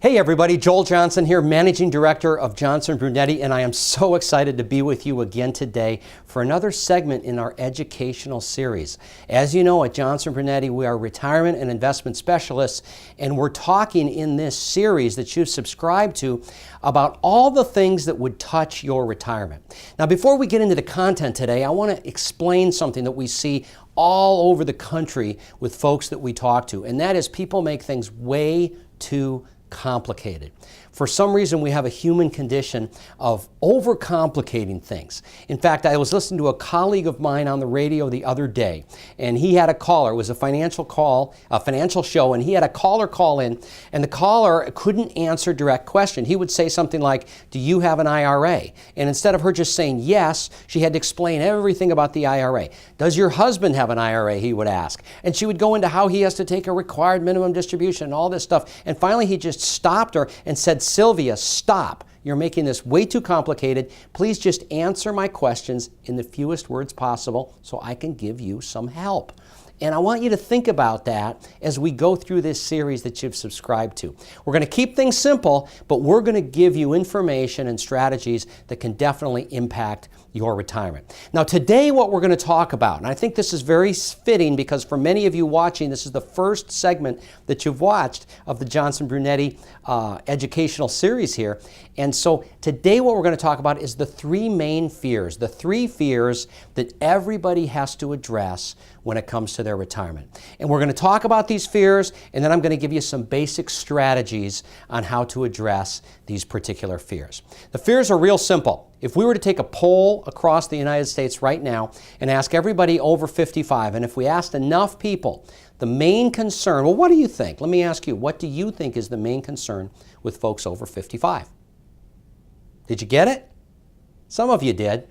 Hey everybody, Joel Johnson here, Managing Director of Johnson Brunetti, and I am so excited to be with you again today for another segment in our educational series. As you know, at Johnson Brunetti, we are retirement and investment specialists, and we're talking in this series that you've subscribed to about all the things that would touch your retirement. Now, before we get into the content today, I want to explain something that we see all over the country with folks that we talk to, and that is people make things way too complicated. For some reason, we have a human condition of overcomplicating things. In fact, I was listening to a colleague of mine on the radio the other day, and he had a caller. It was a financial show, and he had a caller call in, and the caller couldn't answer direct question. He would say something like, "Do you have an IRA?" And instead of her just saying yes, she had to explain everything about the IRA. "Does your husband have an IRA?" he would ask. And she would go into how he has to take a required minimum distribution and all this stuff. And finally, he just stopped her and said, "Sylvia, stop. You're making this way too complicated. Please just answer my questions in the fewest words possible so I can give you some help." And I want you to think about that as we go through this series that you've subscribed to. We're going to keep things simple, but we're going to give you information and strategies that can definitely impact your retirement. Now, today what we're going to talk about, and I think this is very fitting because for many of you watching, this is the first segment that you've watched of the Johnson Brunetti educational series here. And so today what we're going to talk about is the three main fears, the three fears that everybody has to address when it comes to their retirement. And we're going to talk about these fears, and then I'm going to give you some basic strategies on how to address these particular fears. The fears are real simple. If we were to take a poll across the United States right now and ask everybody over 55, and if we asked enough people, the main concern, well, what do you think? Let me ask you, what do you think is the main concern with folks over 55? Did you get it? Some of you did.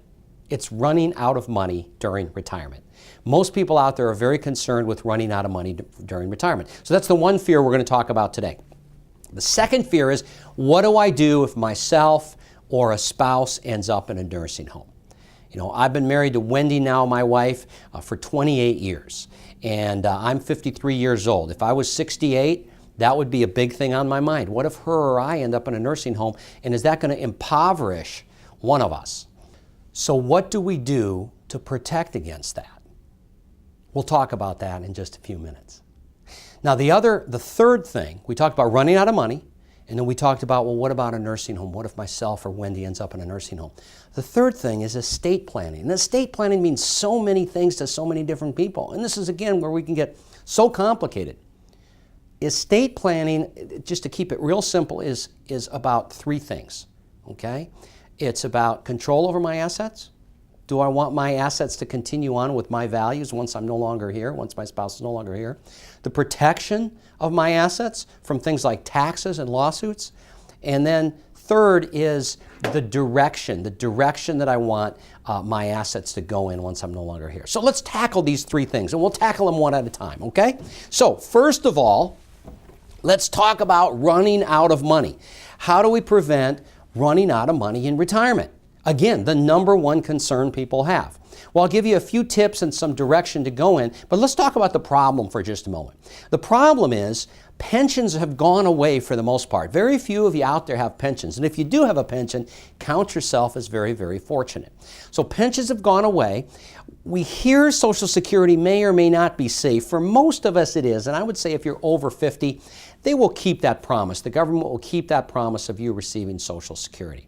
It's running out of money during retirement. Most people out there are very concerned with running out of money during retirement. So that's the one fear we're going to talk about today. The second fear is, what do I do if myself or a spouse ends up in a nursing home? You know, I've been married to Wendy now, my wife, for 28 years. And I'm 53 years old. If I was 68, that would be a big thing on my mind. What if her or I end up in a nursing home, and is that going to impoverish one of us? So what do we do to protect against that? We'll talk about that in just a few minutes. Now the third thing, we talked about running out of money, and then we talked about, well, what about a nursing home? What if myself or Wendy ends up in a nursing home? The third thing is estate planning. And estate planning means so many things to so many different people. And this is, again, where we can get so complicated. Estate planning, just to keep it real simple, is about three things, okay? It's about control over my assets. Do I want my assets to continue on with my values once I'm no longer here, once my spouse is no longer here? The protection of my assets from things like taxes and lawsuits. And then third is the direction that I want my assets to go in once I'm no longer here. So let's tackle these three things, and we'll tackle them one at a time, okay? So first of all, let's talk about running out of money. How do we prevent running out of money in retirement? Again, the number one concern people have. Well, I'll give you a few tips and some direction to go in, but let's talk about the problem for just a moment. The problem is pensions have gone away for the most part. Very few of you out there have pensions, and if you do have a pension, count yourself as very, very fortunate. So pensions have gone away. We hear Social Security may or may not be safe. For most of us it is, and I would say if you're over 50, they will keep that promise. The government will keep that promise of you receiving Social Security.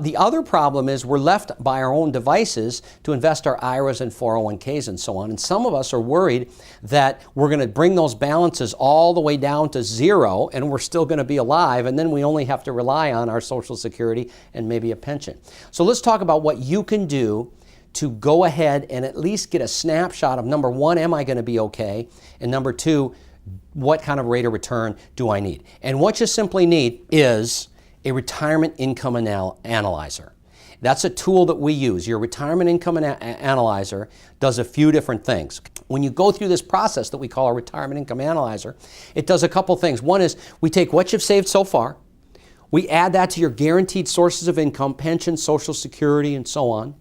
The other problem is we're left by our own devices to invest our IRAs and 401ks and so on. And some of us are worried that we're going to bring those balances all the way down to zero and we're still going to be alive, and then we only have to rely on our Social Security and maybe a pension. So let's talk about what you can do to go ahead and at least get a snapshot of, number one, am I going to be okay? And number two, what kind of rate of return do I need? And what you simply need is a retirement income analyzer. That's a tool that we use. Your retirement income analyzer does a few different things. When you go through this process that we call a retirement income analyzer, it does a couple things. One is we take what you've saved so far, we add that to your guaranteed sources of income, pension, Social Security, and so on,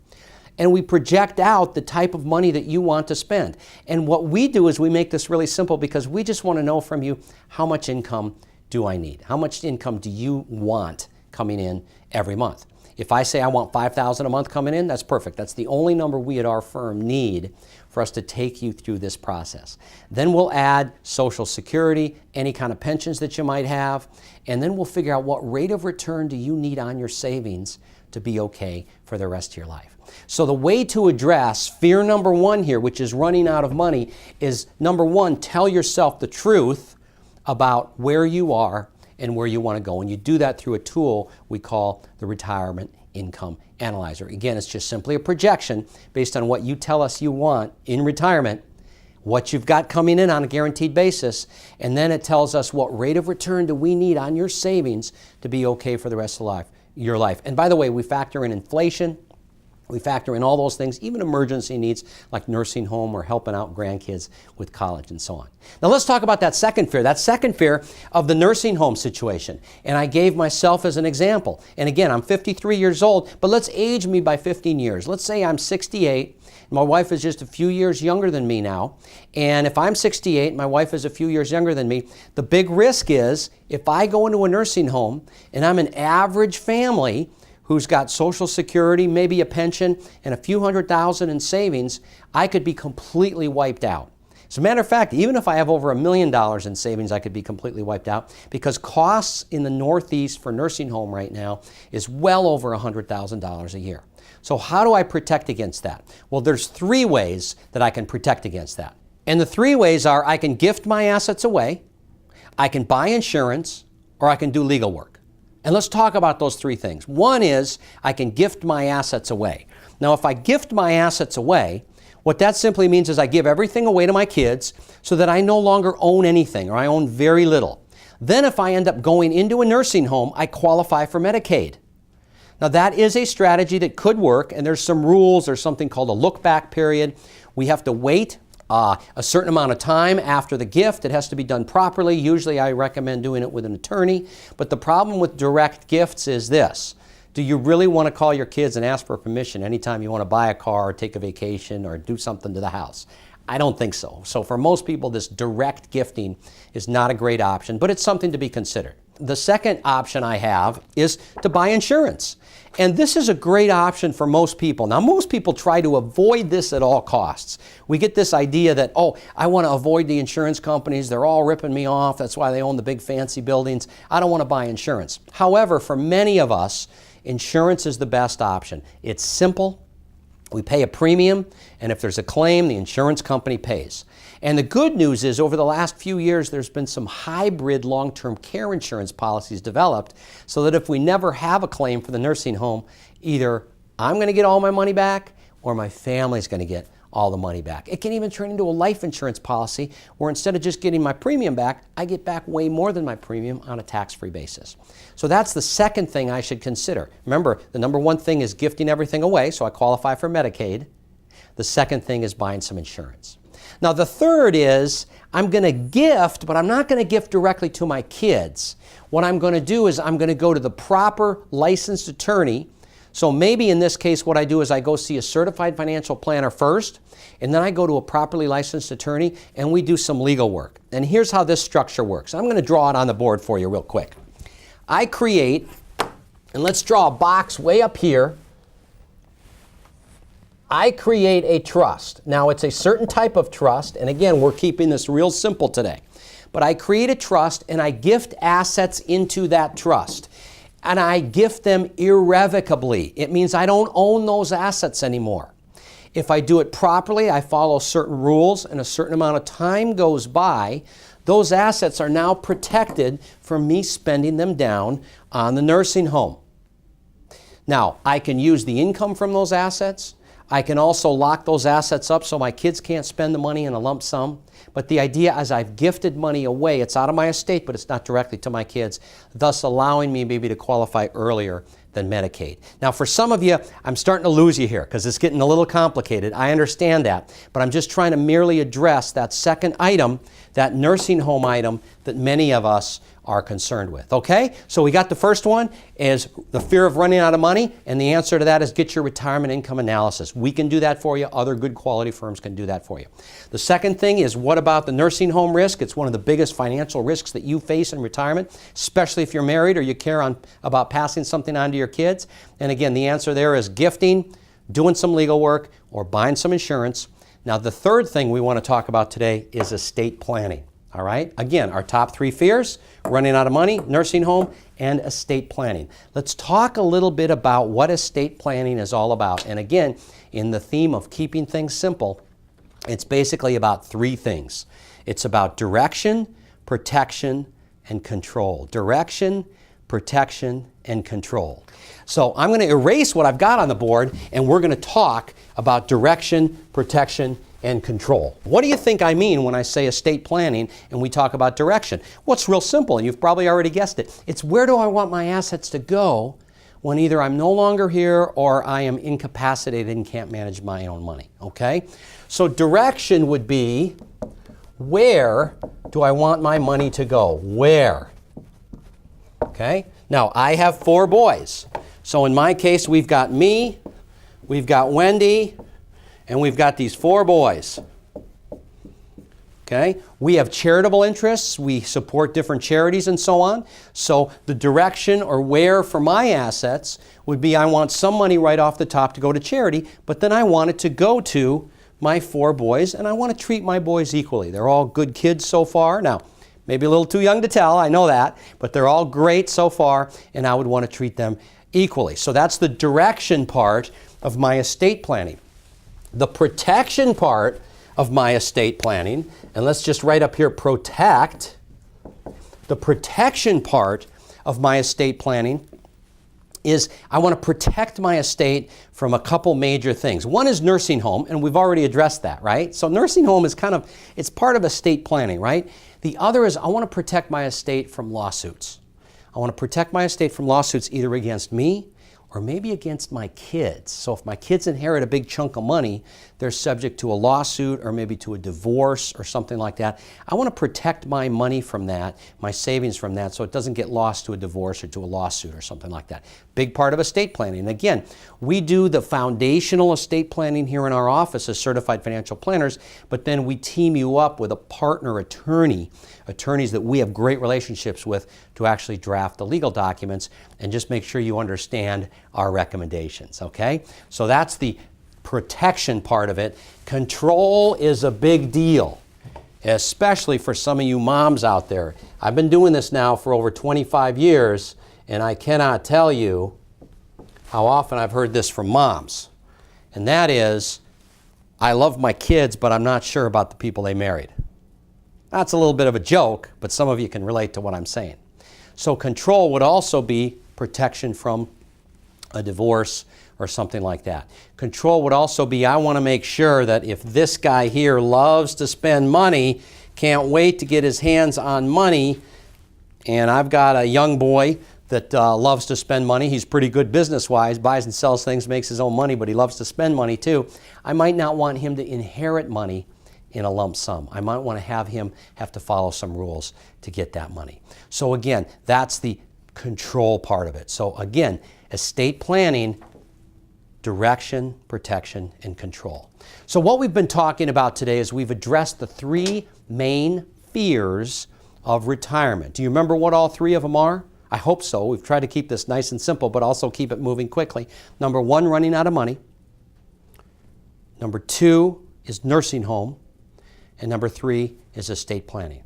and we project out the type of money that you want to spend. And what we do is we make this really simple because we just want to know from you how much income do I need? How much income do you want coming in every month? If I say I want $5,000 a month coming in, that's perfect. That's the only number we at our firm need for us to take you through this process. Then we'll add Social Security, any kind of pensions that you might have, and then we'll figure out what rate of return do you need on your savings to be okay for the rest of your life. So the way to address fear number one here, which is running out of money, is number one, tell yourself the truth about where you are and where you want to go. And you do that through a tool we call the Retirement Income Analyzer. Again, it's just simply a projection based on what you tell us you want in retirement, what you've got coming in on a guaranteed basis, and then it tells us what rate of return do we need on your savings to be okay for the rest of your life. And by the way, we factor in inflation. We factor in all those things, even emergency needs like nursing home or helping out grandkids with college and so on. Now let's talk about that second fear of the nursing home situation. And I gave myself as an example. And again, I'm 53 years old, but let's age me by 15 years. Let's say I'm 68. My wife is just a few years younger than me now. And if I'm 68, my wife is a few years younger than me, the big risk is if I go into a nursing home and I'm an average family who's got Social Security, maybe a pension, and a few $100,000 in savings, I could be completely wiped out. As a matter of fact, even if I have over $1 million in savings, I could be completely wiped out because costs in the Northeast for nursing home right now is well over $100,000 a year. So how do I protect against that? Well, there's 3 ways that I can protect against that. And the 3 ways are I can gift my assets away, I can buy insurance, or I can do legal work. And let's talk about those 3 things. One is I can gift my assets away. Now, if I gift my assets away, what that simply means is I give everything away to my kids so that I no longer own anything or I own very little. Then if I end up going into a nursing home, I qualify for Medicaid. Now, that is a strategy that could work, and there's some rules. There's something called a look-back period. We have to wait a certain amount of time after the gift. It has to be done properly. Usually I recommend doing it with an attorney. But the problem with direct gifts is this. Do you really want to call your kids and ask for permission anytime you want to buy a car or take a vacation or do something to the house? I don't think so. So for most people, this direct gifting is not a great option, but it's something to be considered. The second option I have is to buy insurance. And this is a great option for most people. Now, most people try to avoid this at all costs. We get this idea that, oh, I want to avoid the insurance companies. They're all ripping me off. That's why they own the big fancy buildings. I don't want to buy insurance. However, for many of us, insurance is the best option. It's simple. We pay a premium, and if there's a claim, the insurance company pays. And the good news is over the last few years, there's been some hybrid long-term care insurance policies developed so that if we never have a claim for the nursing home, either I'm going to get all my money back or my family's going to get all the money back. It can even turn into a life insurance policy where instead of just getting my premium back, I get back way more than my premium on a tax-free basis. So that's the second thing I should consider. Remember, the number one thing is gifting everything away, so I qualify for Medicaid. The second thing is buying some insurance. Now, the third is I'm going to gift, but I'm not going to gift directly to my kids. What I'm going to do is I'm going to go to the proper licensed attorney. So maybe in this case, what I do is I go see a certified financial planner first, and then I go to a properly licensed attorney, and we do some legal work. And here's how this structure works. I'm going to draw it on the board for you real quick. I create, and let's draw a box way up here. I create a trust. Now, it's a certain type of trust, and again, we're keeping this real simple today. But I create a trust, and I gift assets into that trust. And I gift them irrevocably. It means I don't own those assets anymore. If I do it properly, I follow certain rules, and a certain amount of time goes by, those assets are now protected from me spending them down on the nursing home. Now, I can use the income from those assets. I can also lock those assets up so my kids can't spend the money in a lump sum. But the idea is I've gifted money away. It's out of my estate, but it's not directly to my kids, thus allowing me maybe to qualify earlier than Medicaid. Now, for some of you, I'm starting to lose you here because it's getting a little complicated. I understand that, but I'm just trying to merely address that second item, that nursing home item that many of us are concerned with. Okay? So we got the first one is the fear of running out of money, and the answer to that is get your retirement income analysis. We can do that for you. Other good quality firms can do that for you. The second thing is, what about the nursing home risk? It's one of the biggest financial risks that you face in retirement, especially if you're married or you care about passing something on to your kids. And again, the answer there is gifting, doing some legal work, or buying some insurance. Now, the third thing we want to talk about today is estate planning. All right? Again, our top 3 fears: running out of money, nursing home, and estate planning. Let's talk a little bit about what estate planning is all about. And again, in the theme of keeping things simple, it's basically about 3 things. It's about direction, protection, and control. Direction, protection, and control. So I'm going to erase what I've got on the board, and we're going to talk about direction, protection, and control. What do you think I mean when I say estate planning and we talk about direction? Well, it's real simple, and you've probably already guessed it. It's where do I want my assets to go when either I'm no longer here or I am incapacitated and can't manage my own money, okay? So direction would be, where do I want my money to go? Where? Okay? Now, I have 4 boys. So in my case, we've got me, we've got Wendy, and we've got these 4 boys. Okay? We have charitable interests. We support different charities and so on. So the direction or where for my assets would be, I want some money right off the top to go to charity, but then I want it to go to my 4 boys, and I want to treat my boys equally. They're all good kids so far. Now, maybe a little too young to tell, I know that, but they're all great so far, and I would want to treat them equally. So that's the direction part of my estate planning. The protection part of my estate planning, and let's just write up here, protect. The protection part of my estate planning is I want to protect my estate from a couple major things. One is nursing home, and we've already addressed that, right? So nursing home is it's part of estate planning, right? The other is I want to protect my estate from lawsuits. I want to protect my estate from lawsuits either against me or maybe against my kids. So if my kids inherit a big chunk of money, they're subject to a lawsuit or maybe to a divorce or something like that. I want to protect my money from that, my savings from that, so it doesn't get lost to a divorce or to a lawsuit or something like that. Big part of estate planning. And again, we do the foundational estate planning here in our office as certified financial planners, but then we team you up with a partner attorney, attorneys that we have great relationships with, to actually draft the legal documents and just make sure you understand our recommendations, okay? So that's the protection part of it. Control is a big deal, especially for some of you moms out there. I've been doing this now for over 25 years, and I cannot tell you how often I've heard this from moms. And that is, I love my kids, but I'm not sure about the people they married. That's a little bit of a joke, but some of you can relate to what I'm saying. So control would also be protection from a divorce or something like that. Control would also be, I want to make sure that if this guy here loves to spend money, can't wait to get his hands on money, and I've got a young boy that loves to spend money, he's pretty good business-wise, buys and sells things, makes his own money, but he loves to spend money too, I might not want him to inherit money in a lump sum. I might want to have him have to follow some rules to get that money. So again, that's the control part of it. So again, estate planning, direction, protection, and control. So what we've been talking about today is we've addressed the 3 main fears of retirement. Do you remember what all 3 of them are? I hope so. We've tried to keep this nice and simple, but also keep it moving quickly. Number 1, running out of money. Number 2 is nursing home. And number 3 is estate planning.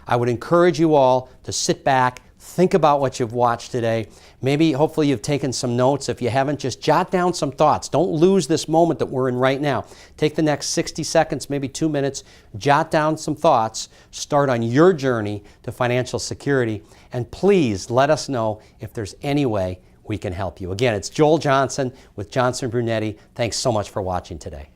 I would encourage you all to sit back, think about what you've watched today. Maybe, hopefully, you've taken some notes. If you haven't, just jot down some thoughts. Don't lose this moment that we're in right now. Take the next 60 seconds, maybe 2 minutes, jot down some thoughts, start on your journey to financial security, and please let us know if there's any way we can help you. Again, it's Joel Johnson with Johnson Brunetti. Thanks so much for watching today.